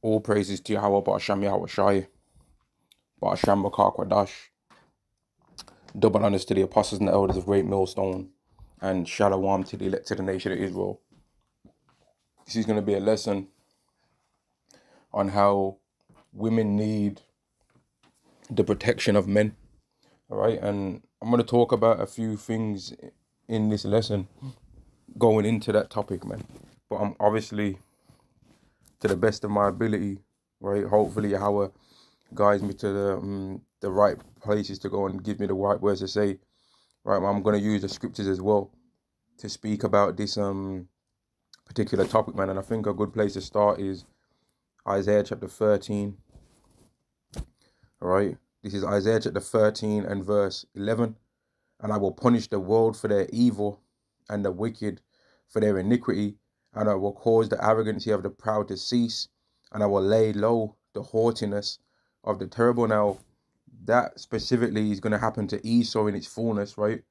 All praises to Yahweh, Ba'asham Yahweh Shai, Ba'asham Bakar Kwadash. Double honors to the apostles and the elders of Great Millstone, and Shalom to the elected nation of Israel. This is going to be a lesson on how women need the protection of men. All right, and I'm going to talk about a few things in this lesson going into that topic, man. But I'm obviously, to the best of my ability, right, hopefully Yahweh guides me to the right places to go and give me the right words to say. Right, I'm going to use the scriptures as well to speak about this particular topic, man. And I think a good place to start is Isaiah chapter 13. All right, this is Isaiah chapter 13 and verse 11. And I will punish the world for their evil and the wicked for their iniquity. And I will cause the arrogancy of the proud to cease. And I will lay low the haughtiness of the terrible. Now, that specifically is going to happen to Esau in its fullness, right?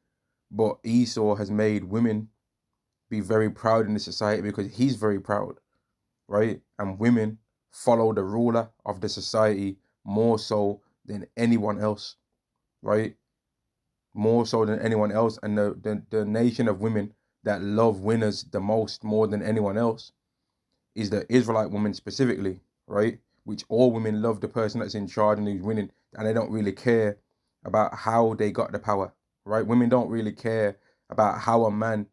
But Esau has made women be very proud in the society because he's very proud, right? And women follow the ruler of the society more so than anyone else, right? More so than anyone else. And the nation of women that love winners the most, more than anyone else, is the Israelite woman specifically, right? Which all women love the person that's in charge and who's winning, and they don't really care about how they got the power, right? Women don't really care about how a man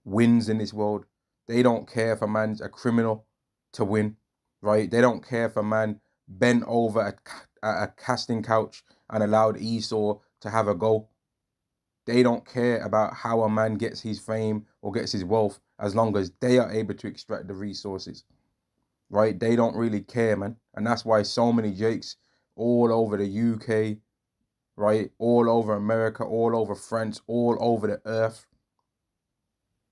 wins in this world. They don't care if a man's a criminal to win, right? They don't care if a man bent over a casting couch and allowed Esau to have a go. They don't care about how a man gets his fame or gets his wealth as long as they are able to extract the resources, right? They don't really care, man. And that's why so many Jakes all over the UK, right? All over America, all over France, all over the earth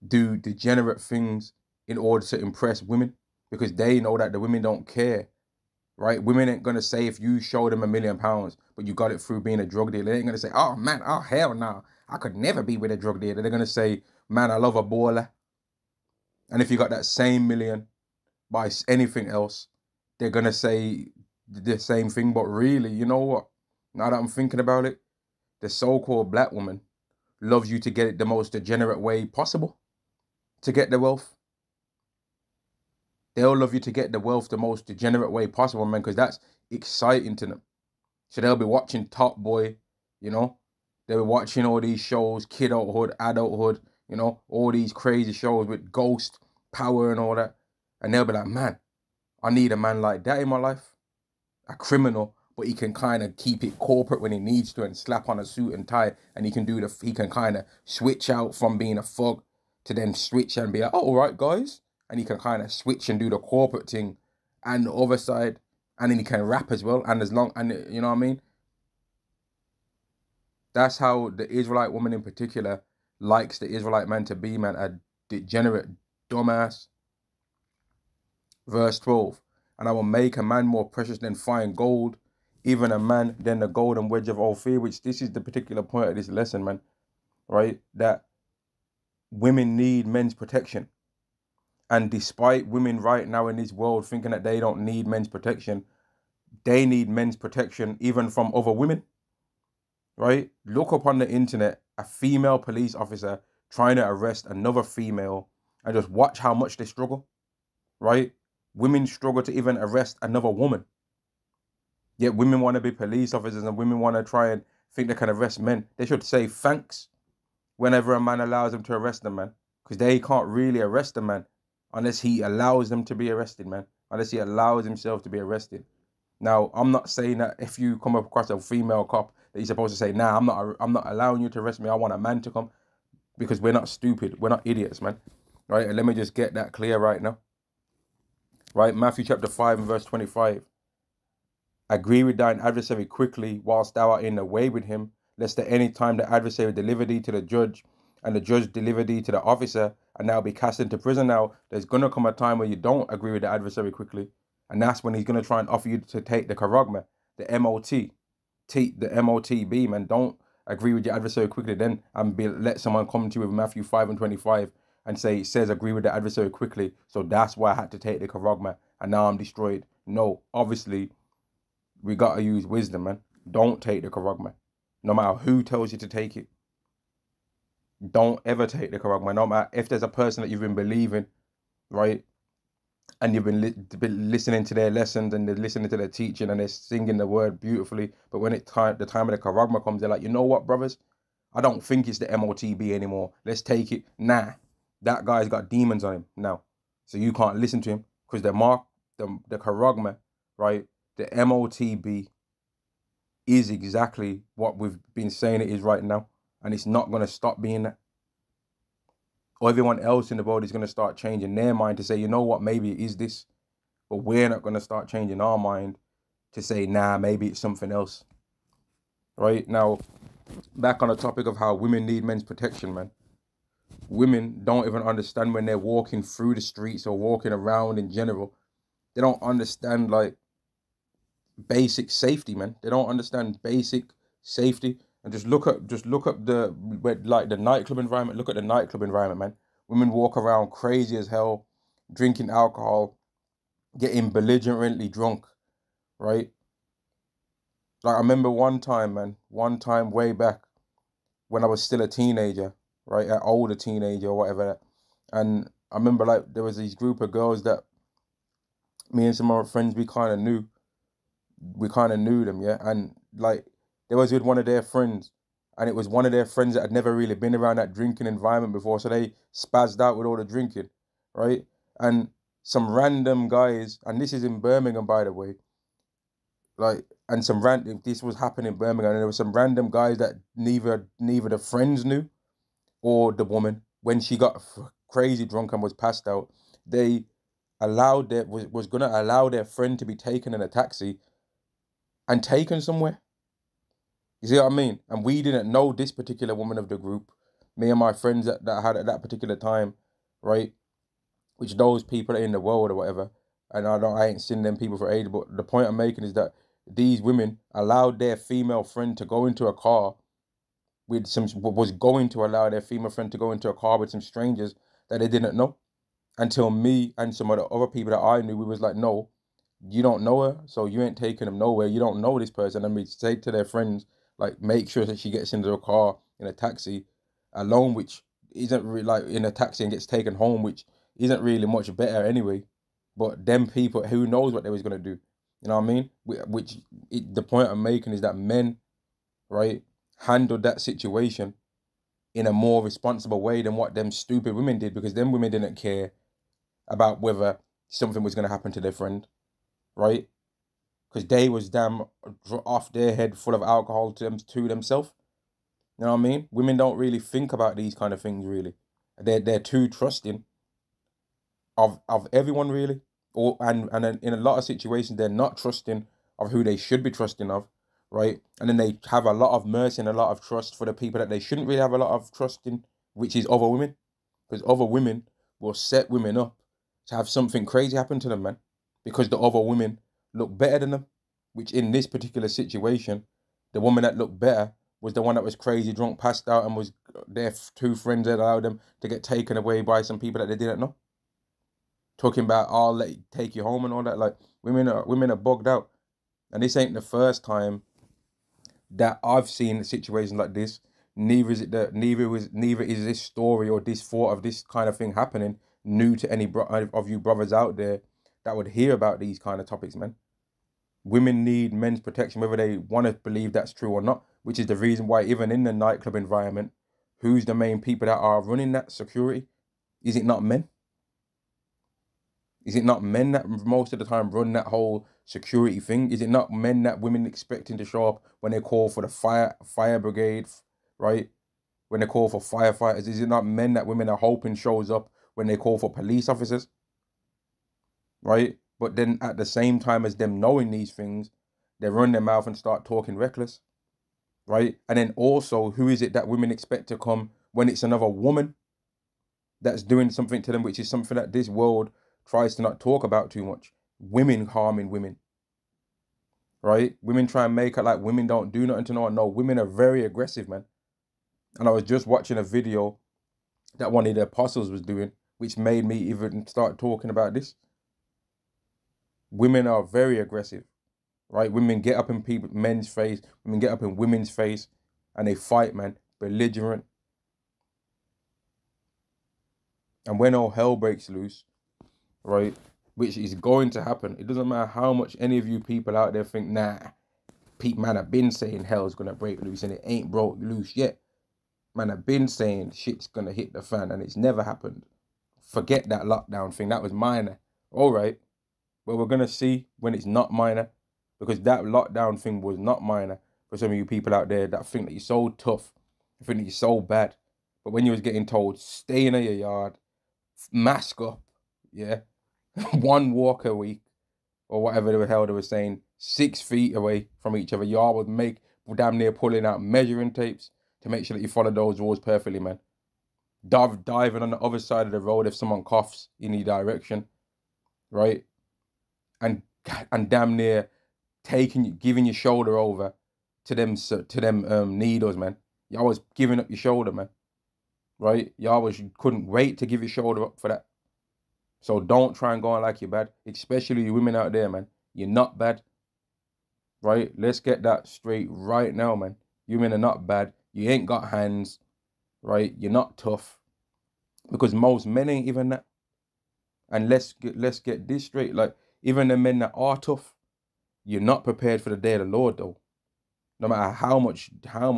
do degenerate things in order to impress women because they know that the women don't care, right? Women ain't going to say if you show them £1 million, but you got it through being a drug dealer. They ain't going to say, oh, man, oh, hell no. I could never be with a drug dealer. They're going to say, man, I love a baller. And if you got that same million by anything else, they're going to say the same thing. But really, you know what? Now that I'm thinking about it, the so-called black woman loves you to get it the most degenerate way possible to get the wealth. They'll love you to get the wealth the most degenerate way possible, man, because that's exciting to them. So they'll be watching Top Boy, you know? They'll be watching all these shows, kidulthood, adulthood, you know? All these crazy shows with ghost power and all that. And they'll be like, man, I need a man like that in my life. A criminal, but he can kind of keep it corporate when he needs to and slap on a suit and tie. And he can kind of switch out from being a thug to then switch and be like, oh, all right, guys. And he can kind of switch and do the corporate thing and the other side. And then he can rap as well. And you know what I mean? That's how the Israelite woman in particular likes the Israelite man to be, man. A degenerate dumbass. Verse 12. And I will make a man more precious than fine gold, even a man than the golden wedge of Ophir, which this is the particular point of this lesson, man. Right? That women need men's protection. And despite women right now in this world thinking that they don't need men's protection, they need men's protection even from other women, right? Look up on the internet, a female police officer trying to arrest another female and just watch how much they struggle, right? Women struggle to even arrest another woman. Yet women want to be police officers and women want to try and think they can arrest men. They should say thanks whenever a man allows them to arrest them, man. Because they can't really arrest a man unless he allows them to be arrested, man. Unless he allows himself to be arrested. Now, I'm not saying that if you come across a female cop that you're supposed to say, nah, I'm not allowing you to arrest me. I want a man to come. Because we're not stupid. We're not idiots, man. Right? And let me just get that clear right now. Right? Matthew chapter 5 and verse 25. Agree with thine adversary quickly whilst thou art in the way with him, lest at any time the adversary deliver thee to the judge, and the judge deliver thee to the officer, and thou be cast into prison. Now, there's going to come a time where you don't agree with the adversary quickly, and that's when he's going to try and offer you to take the karagma, the M-O-T, the M-O-T-B, man. Don't agree with your adversary quickly then and let someone come to you with Matthew 5 and 25 and say, it says agree with the adversary quickly, so that's why I had to take the karagma. and now I'm destroyed. No, obviously, we got to use wisdom, man. Don't take the Karagma. No matter who tells you to take it, don't ever take the Karagma. No matter if there's a person that you've been believing, right? And you've been listening to their lessons and they're listening to their teaching and they're singing the word beautifully. But when the time of the Karagma comes, they're like, you know what, brothers? I don't think it's the MOTB anymore. Let's take it. Nah, that guy's got demons on him now. So you can't listen to him because the Karagma, right? The MOTB is exactly what we've been saying it is right now. And it's not going to stop being that. Or everyone else in the world is going to start changing their mind to say, you know what, maybe it is this. But we're not going to start changing our mind to say, nah, maybe it's something else. Right? Now, back on the topic of how women need men's protection, man. Women don't even understand when they're walking through the streets or walking around in general. They don't understand, like, basic safety, man. They don't understand basic safety. And just look up the nightclub environment. Look at the nightclub environment, man. Women walk around crazy as hell, drinking alcohol, getting belligerently drunk, right? Like, I remember one time way back when I was still a teenager, right? An older teenager or whatever. And I remember, like, there was these group of girls that me and some of our friends, we kind of knew them, yeah? And, like, they was with one of their friends, and it was one of their friends that had never really been around that drinking environment before, so they spazzed out with all the drinking, right? And some random guys, and this is in Birmingham, by the way, like, and this was happening in Birmingham, and there were some random guys that neither the friends knew or the woman, when she got crazy drunk and was passed out, they was gonna allow their friend to be taken in a taxi and taken somewhere. You see what I mean? And we didn't know this particular woman of the group, me and my friends that had at that particular time, right? Which those people are in the world or whatever. And I ain't seen them people for ages, but the point I'm making is that these women allowed their female friend to go into a car was going to allow their female friend to go into a car with some strangers that they didn't know, until me and some of the other people that I knew, we was like, no, you don't know her, so you ain't taking them nowhere. You don't know this person. And we say to their friends, like, make sure that she gets into a car in a taxi alone, which isn't really, like, in a taxi and gets taken home, which isn't really much better anyway. But them people, who knows what they was gonna do? You know what I mean? The point I'm making is that men, right, handled that situation in a more responsible way than what them stupid women did, because them women didn't care about whether something was gonna happen to their friend, right? Because they was damn off their head full of alcohol to themselves. You know what I mean? Women don't really think about these kind of things, really. They're too trusting of everyone, really. And in a lot of situations, they're not trusting of who they should be trusting of, right? And then they have a lot of mercy and a lot of trust for the people that they shouldn't really have a lot of trust in, which is other women. Because other women will set women up to have something crazy happen to them, man. Because the other women look better than them. Which, in this particular situation, the woman that looked better was the one that was crazy drunk, passed out, and was their two friends that allowed them to get taken away by some people that they didn't know. Talking about, I'll take you home and all that. Like, women are bugged out. And this ain't the first time that I've seen situations like this. Neither is this story or this thought of this kind of thing happening new to any of you brothers out there that would hear about these kind of topics, man. Women need men's protection, whether they want to believe that's true or not, which is the reason why even in the nightclub environment, who's the main people that are running that security? Is it not men? Is it not men that most of the time run that whole security thing? Is it not men that women expecting to show up when they call for the fire brigade, right? When they call for firefighters? Is it not men that women are hoping shows up when they call for police officers, right? But then at the same time as them knowing these things, they run their mouth and start talking reckless, right? And then also, who is it that women expect to come when it's another woman that's doing something to them, which is something that this world tries to not talk about too much? Women harming women, right? Women try and make it like women don't do nothing to no one. No, women are very aggressive, man. And I was just watching a video that one of the apostles was doing, which made me even start talking about this. Women are very aggressive, right? Women get up in men's face, women get up in women's face, and they fight, man, belligerent. And when all hell breaks loose, right, which is going to happen, it doesn't matter how much any of you people out there think, nah, Pete, man, I've been saying hell's gonna break loose and it ain't broke loose yet. Man, I've been saying shit's gonna hit the fan and it's never happened. Forget that lockdown thing, that was minor. All right, well, we're gonna see when it's not minor, because that lockdown thing was not minor for some of you people out there that think that you're so tough, think that you're so bad. But when you was getting told, stay in your yard, mask up, yeah, one walk a week, or whatever the hell they were saying, 6 feet away from each other, y'all would make damn near pulling out measuring tapes to make sure that you follow those rules perfectly, man. Diving on the other side of the road if someone coughs in your direction, right? And damn near giving your shoulder over to them needles, man. Y'all was giving up your shoulder, man. Right? Y'all couldn't wait to give your shoulder up for that. So don't try and go on like you're bad, especially you women out there, man. You're not bad, right? Let's get that straight right now, man. You men are not bad. You ain't got hands, right? You're not tough, because most men ain't even that. And let's get this straight. Like, even the men that are tough, you're not prepared for the day of the Lord, though. No matter how much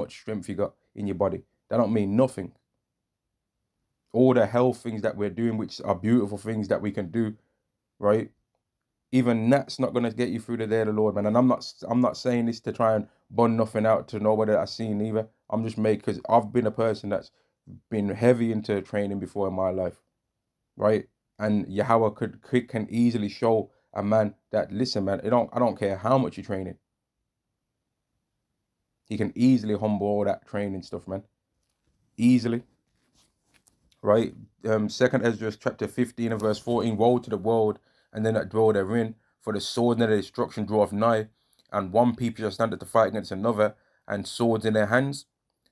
strength you got in your body, that don't mean nothing. All the health things that we're doing, which are beautiful things that we can do, right? Even that's not gonna get you through the day of the Lord, man. And I'm not saying this to try and bun nothing out to nobody that I've seen either. I'm just making, because I've been a person that's been heavy into training before in my life, right? And Yahweh can easily show a man that, listen, man, I don't care how much you're training. He can easily humble all that training stuff, man. Easily. Right? 2nd Ezra chapter 15 and verse 14. Woe to the world and then that dwell therein, for the sword and the destruction draweth nigh, and one people shall stand up to fight against another, and swords in their hands.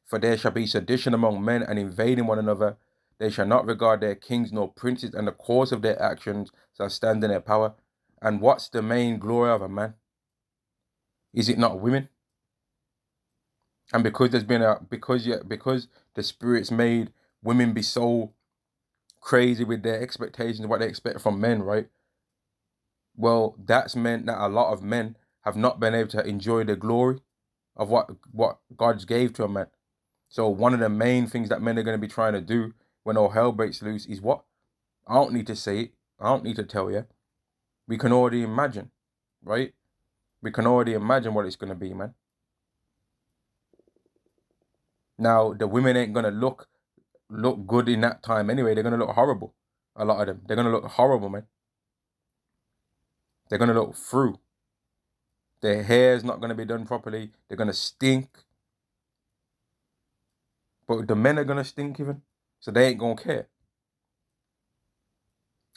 For there shall be sedition among men, and invading one another. They shall not regard their kings nor princes, and the cause of their actions shall stand in their power. And what's the main glory of a man? Is it not women? And because there's been because the Spirit's made women be so crazy with their expectations of what they expect from men, right? Well, that's meant that a lot of men have not been able to enjoy the glory of what God's gave to a man. So one of the main things that men are going to be trying to do when all hell breaks loose is what? I don't need to say it. I don't need to tell you. We can already imagine, right? We can already imagine what it's going to be, man. Now, the women ain't going to look good in that time anyway. They're going to look horrible. A lot of them. They're going to look horrible, man. They're going to look through. Their hair's not going to be done properly. They're going to stink. But the men are going to stink even. So they ain't going to care.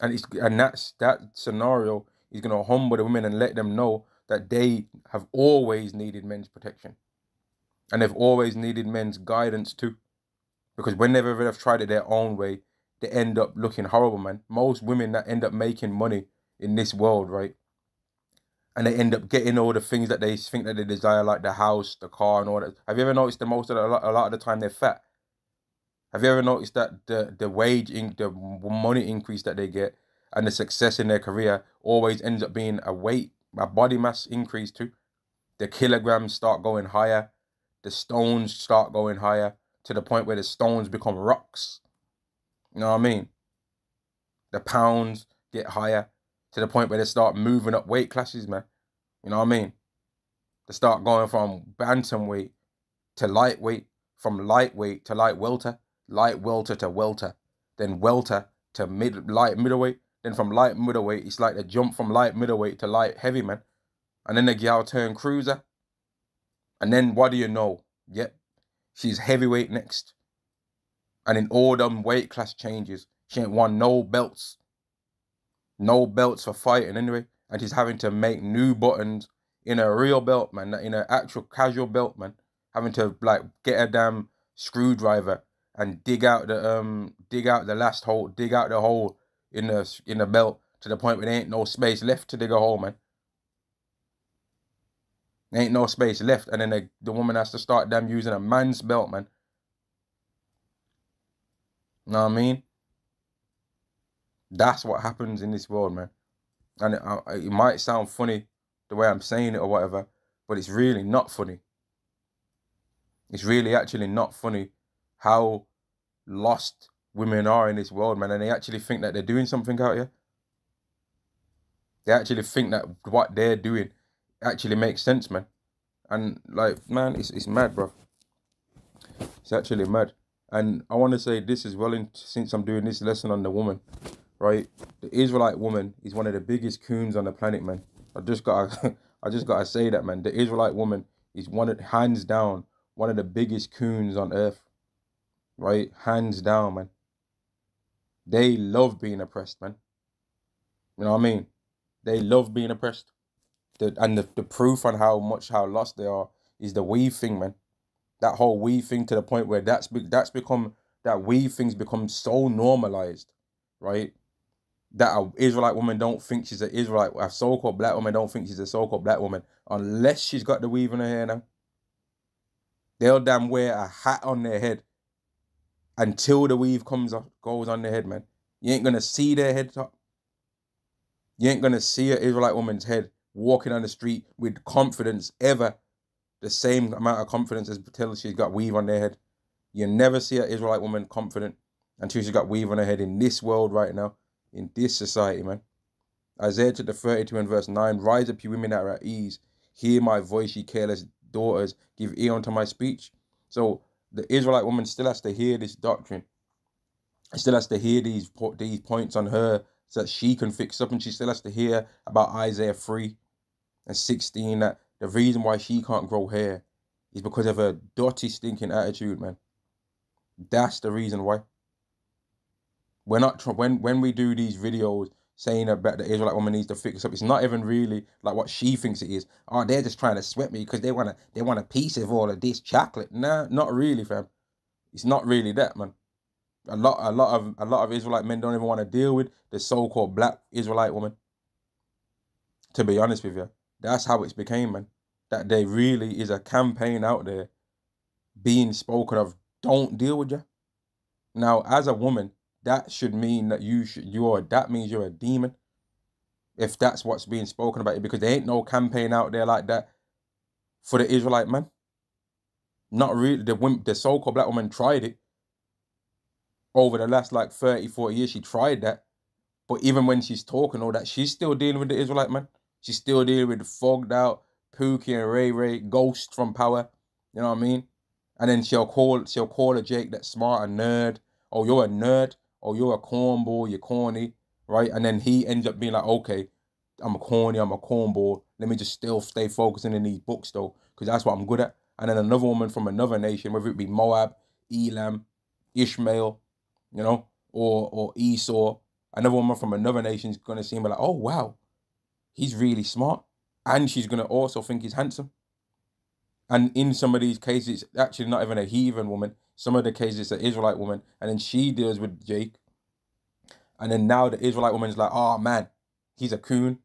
And that scenario is going to humble the women and let them know that they have always needed men's protection. And they've always needed men's guidance too. Because whenever they've tried it their own way, they end up looking horrible, man. Most women that end up making money in this world, right? And they end up getting all the things that they think that they desire, like the house, the car, and all that. Have you ever noticed a lot of the time they're fat? Have you ever noticed that the money increase that they get and the success in their career always ends up being a body mass increase too? The kilograms start going higher. The stones start going higher to the point where the stones become rocks. You know what I mean? The pounds get higher to the point where they start moving up weight classes, man. You know what I mean? They start going from bantamweight to lightweight, from lightweight to light welter to welter, then welter to light middleweight, then from light middleweight, it's like the jump from light middleweight to light heavy, man. And then the gal turn cruiser. And then what do you know? Yep, she's heavyweight next. And in all them weight class changes, she ain't won no belts. No belts for fighting anyway. And she's having to make new buttons in a real belt, man. In an actual casual belt, man. Having to like get a damn screwdriver and dig out the last hole, dig out the hole in the belt to the point where there ain't no space left to dig a hole, man. There ain't no space left, and then the woman has to start them using a man's belt, man. You know what I mean? That's what happens in this world, man. And it might sound funny the way I'm saying it or whatever, but it's really not funny. It's really actually not funny how lost women are in this world, man. And they actually think that they're doing something out here. They actually think that what they're doing actually makes sense, man. And like, man, it's mad, bro. It's actually mad. And I want to say this as well, since I'm doing this lesson on the woman, right? The Israelite woman is one of the biggest coons on the planet, man. I just gotta say that, man. The Israelite woman is hands down, one of the biggest coons on earth, right? Hands down, man. They love being oppressed, man. You know what I mean? They love being oppressed. The proof on how lost they are is the weave thing, man. That whole weave thing, to the point where that weave thing's become so normalized, right? That an Israelite woman don't think she's an Israelite. A so-called black woman don't think she's a so-called black woman unless she's got the weave in her hair now. They'll damn wear a hat on their head until the weave goes on their head, man. You ain't gonna see their head top. You ain't gonna see an Israelite woman's head walking on the street with confidence ever, the same amount of confidence as until she's got weave on their head. You never see an Israelite woman confident until she's got weave on her head in this world right now, in this society, man. Isaiah chapter 32 and verse 9, rise up, you women that are at ease. Hear my voice, ye careless daughters. Give ear unto my speech. So the Israelite woman still has to hear this doctrine. Still has to hear these points on her so that she can fix up. And she still has to hear about Isaiah 3 and 16, that the reason why she can't grow hair is because of her dirty, stinking attitude, man. That's the reason why. We're not when we do these videos saying about the Israelite woman needs to fix up, it's not even really like what she thinks it is. Oh, they're just trying to sweat me because they want a piece of all of this chocolate. Nah, not really, fam. It's not really that, man. A lot of Israelite men don't even want to deal with the so-called black Israelite woman. To be honest with you, that's how it's became, man. That there really is a campaign out there being spoken of. Don't deal with you. Now, as a woman, that should mean that that means you're a demon. If that's what's being spoken about, because there ain't no campaign out there like that for the Israelite man. Not really. The so-called black woman tried it over the last like 30, 40 years. She tried that. But even when she's talking all that, she's still dealing with the Israelite man. She's still dealing with the fogged out Pookie and Ray Ray, Ghost from Power. You know what I mean? And then she'll call a Jake that's smart, a nerd. Oh, you're a nerd. Oh, you're a cornball, you're corny, right? And then he ends up being like, okay, I'm a corny, I'm a cornball. Let me just still stay focusing in these books though, because that's what I'm good at. And then another woman from another nation, whether it be Moab, Elam, Ishmael, you know, or Esau, another woman from another nation is going to see him like, oh, wow, he's really smart. And she's going to also think he's handsome. And in some of these cases, it's actually not even a heathen woman. Some of the cases, it's an Israelite woman. And then she deals with Jake. And then now the Israelite woman's like, oh, man, he's a coon.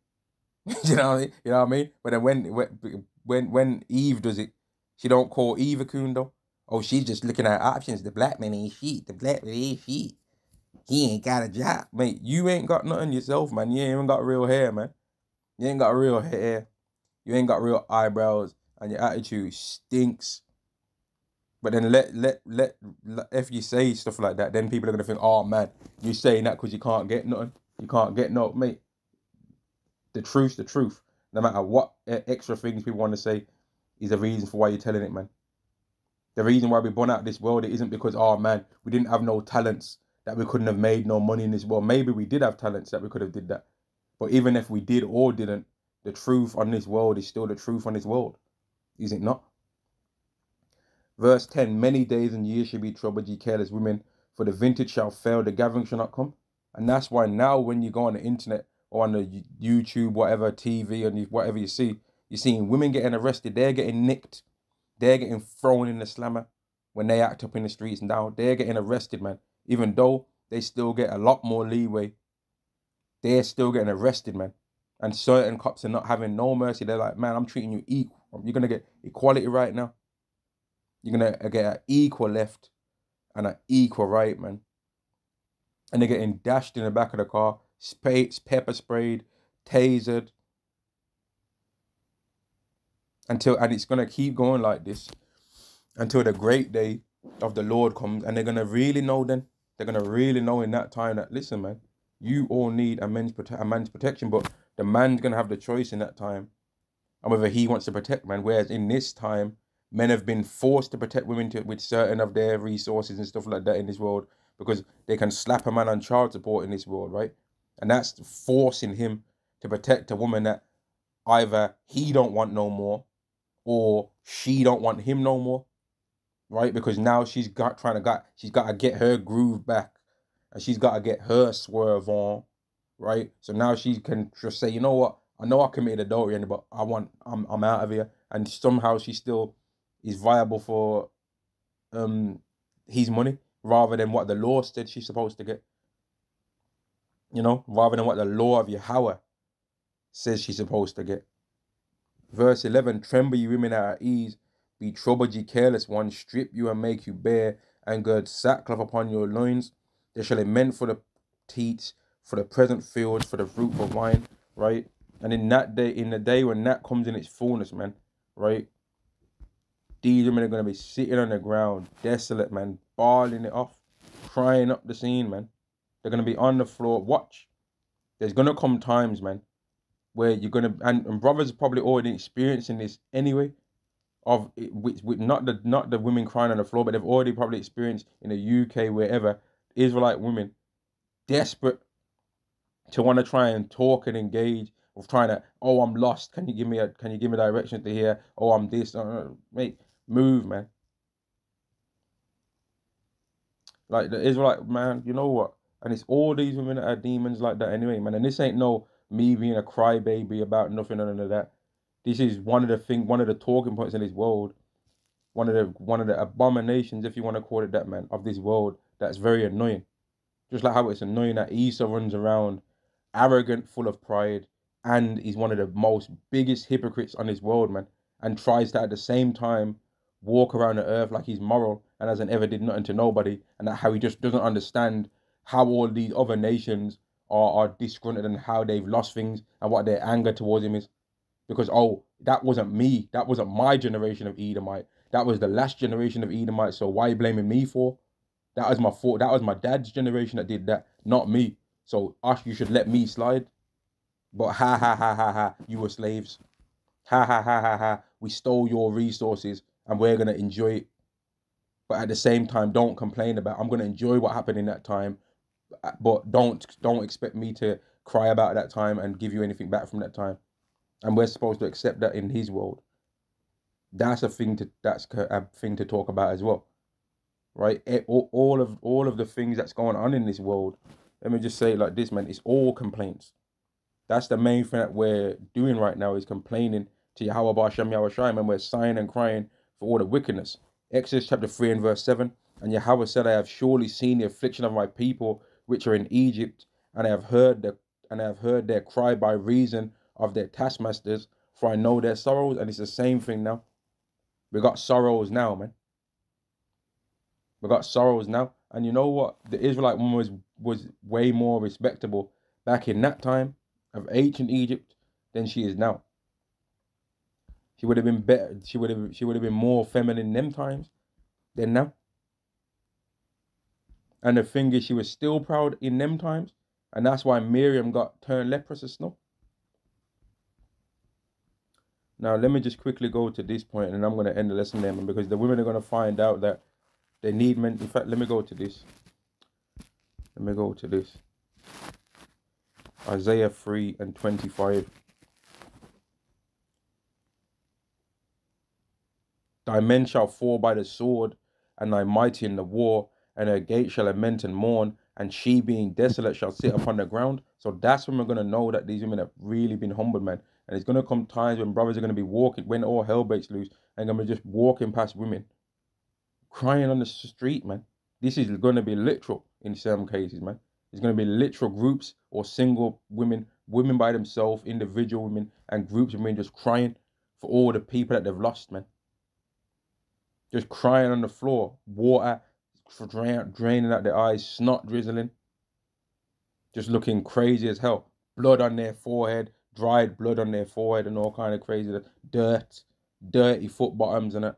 You know what I mean? But then when Eve does it, she don't call Eve a coon, though. Oh, she's just looking at options. The black man ain't shit. The black man ain't shit. He ain't got a job. Mate, you ain't got nothing yourself, man. You ain't even got real hair, man. You ain't got real hair. You ain't got real eyebrows. And your attitude stinks. But then if you say stuff like that, then people are gonna think, oh man, you're saying that because you can't get nothing. You can't get no, mate. The truth's the truth. No matter what extra things people want to say, is the reason for why you're telling it, man. The reason why we're born out of this world, it isn't because, oh man, we didn't have no talents that we couldn't have made no money in this world. Maybe we did have talents that we could have did that. But even if we did or didn't, the truth on this world is still the truth on this world. Is it not? Verse 10, many days and years shall be troubled, ye careless women, for the vintage shall fail, the gathering shall not come. And that's why now when you go on the internet or on the YouTube, whatever, TV, and whatever you see, you're seeing women getting arrested. They're getting nicked. They're getting thrown in the slammer when they act up in the streets. Now they're getting arrested, man. Even though they still get a lot more leeway they're still getting arrested, man. And certain cops are not having no mercy. They're like, man, I'm treating you equal. You're going to get equality right now. You're going to get an equal left and an equal right, man. And they're getting dashed in the back of the car, pepper sprayed, tasered. And it's going to keep going like this until the great day of the Lord comes. And they're going to really know then. They're going to really know in that time that, listen, man, you all need a man's protection. But the man's going to have the choice in that time and whether he wants to protect man. Whereas in this time, men have been forced to protect women with certain of their resources and stuff like that in this world, because they can slap a man on child support in this world, right? And that's forcing him to protect a woman that either he don't want no more or she don't want him no more, right? Because now she's got to get her groove back, and she's got to get her swerve on, right? So now she can just say, you know what? I know I committed adultery, but I'm out of here, and somehow she still is viable for his money rather than what the law said she's supposed to get. You know, rather than what the law of Yahweh says she's supposed to get. Verse 11, tremble ye women at ease, be troubled ye careless ones, strip you and make you bare, and gird sackcloth upon your loins. They shall lament for the teats, for the present fields, for the fruit of wine, right? And in that day, in the day when that comes in its fullness, man, right? These women are going to be sitting on the ground, desolate, man, bawling it off, crying up the scene, man. They're going to be on the floor. Watch. There's going to come times, man, where you're going to, and brothers are probably already experiencing this anyway, of with not the women crying on the floor, but they've already probably experienced in the UK, wherever, Israelite women desperate to want to try and talk and engage, of trying to, oh, I'm lost. Can you give me direction to here? Oh, I'm this. Mate, move, man. Like the Israelite, man, you know what? And it's all these women that are demons like that anyway, man. And this ain't no me being a crybaby about nothing or none of that. This is one of the talking points in this world. One of the abominations, if you want to call it that, man, of this world, that's very annoying. Just like how it's annoying that Esau runs around arrogant, full of pride, and he's one of the most biggest hypocrites on this world, man, and tries to at the same time walk around the earth like he's moral and hasn't ever did nothing to nobody, and that how he just doesn't understand how all these other nations are disgruntled and how they've lost things and what their anger towards him is. Because, oh, that wasn't me. That wasn't my generation of Edomite. That was the last generation of Edomite. So why are you blaming me for? That was my fault. That was my dad's generation that did that, not me. So you should let me slide. But ha ha ha ha ha, you were slaves. Ha ha ha ha ha, we stole your resources and we're gonna enjoy it. But at the same time, don't complain about it. I'm gonna enjoy what happened in that time, but don't expect me to cry about that time and give you anything back from that time. And we're supposed to accept that in his world. That's a thing to talk about as well, right? All of the things that's going on in this world. Let me just say it like this, man. It's all complaints. That's the main thing that we're doing right now, is complaining to Yahweh B'Hashem Yahweh Shai, and we're sighing and crying for all the wickedness. Exodus chapter 3 and verse 7. And Yahweh said, I have surely seen the affliction of my people which are in Egypt, and I have heard their cry by reason of their taskmasters, for I know their sorrows. And it's the same thing now. We got sorrows now, man. We got sorrows now. And you know what? The Israelite woman was way more respectable back in that time of ancient Egypt than she is now. She would have been better. She would have been more feminine in them times than now. And the thing is, she was still proud in them times, and that's why Miriam got turned leprous as snow. Now let me just quickly go to this point, and I'm going to end the lesson there, man, because the women are going to find out that they need men. In fact, let me go to this. Isaiah 3 and 25. Thy men shall fall by the sword, and thy mighty in the war, and her gate shall lament and mourn, and she being desolate shall sit upon the ground. So that's when we're going to know that these women have really been humbled, man. And it's going to come times when brothers are going to be walking, when all hell breaks loose, and going to be just walking past women, crying on the street, man. This is going to be literal in some cases, man. It's going to be literal groups or single women, women by themselves, individual women, and groups of women just crying for all the people that they've lost, man. Just crying on the floor, water draining out their eyes, snot drizzling, just looking crazy as hell. Blood on their forehead, dried blood on their forehead, and all kind of crazy dirt, dirty foot bottoms and it.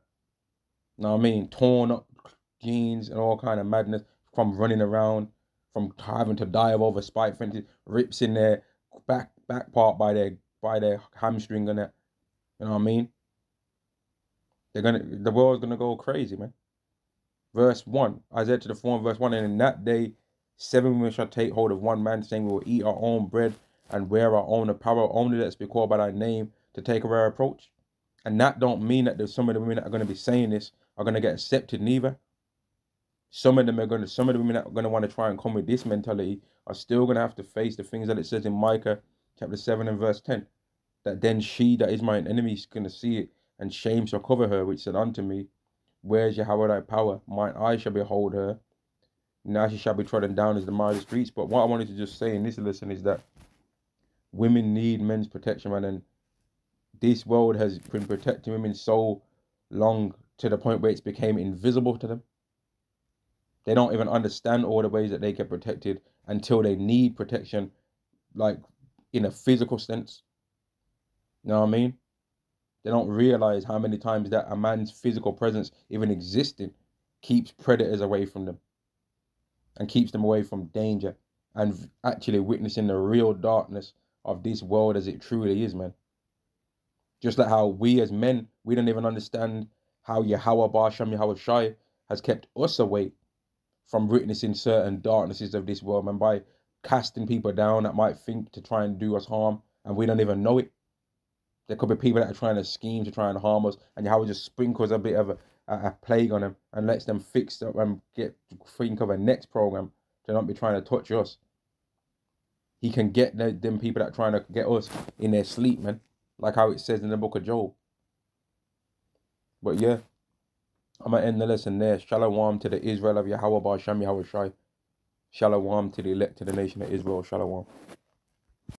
You know what I mean? Torn up jeans and all kind of madness from running around, from having to dive over spike fences, rips in their back part by their hamstring and it. You know what I mean? The world's gonna go crazy, man. Verse 1, Isaiah to the 4, verse 1, and in that day 7 women shall take hold of one man, saying, we will eat our own bread and wear our own apparel, only let's be called by thy name to take away our reproach. And that don't mean that there's some of the women that are going to be saying this are going to get accepted neither. Some of the women that are going to want to try and come with this mentality are still going to have to face the things that it says in Micah chapter 7 and verse 10. That then she that is mine enemy is going to see it, and shame shall cover her, which said unto me, where's Yahweh thy power? Mine eye shall behold her. Now she shall be trodden down as the mire of the streets. But what I wanted to just say in this lesson is that women need men's protection, man. And this world has been protecting women so long to the point where it's became invisible to them. They don't even understand all the ways that they get protected until they need protection, like in a physical sense. You know what I mean? They don't realize how many times that a man's physical presence, even existing, keeps predators away from them and keeps them away from danger and actually witnessing the real darkness of this world as it truly is, man. Just like how we as men, we don't even understand how Yahweh Ba'Shem Yahweh Shai has kept us away from witnessing certain darknesses of this world, man, by casting people down that might think to try and do us harm, and we don't even know it. There could be people that are trying to scheme to try and harm us, and Yahweh just sprinkles a bit of a plague on them and lets them fix up and think of a next program to not be trying to touch us. He can get them people that are trying to get us in their sleep, man, like how it says in the book of Job. But yeah, I'm going to end the lesson there. Shalom to the Israel of Yahweh Ba'Shem Yahweh Shai. Shalom to the elect to the nation of Israel. Shalom.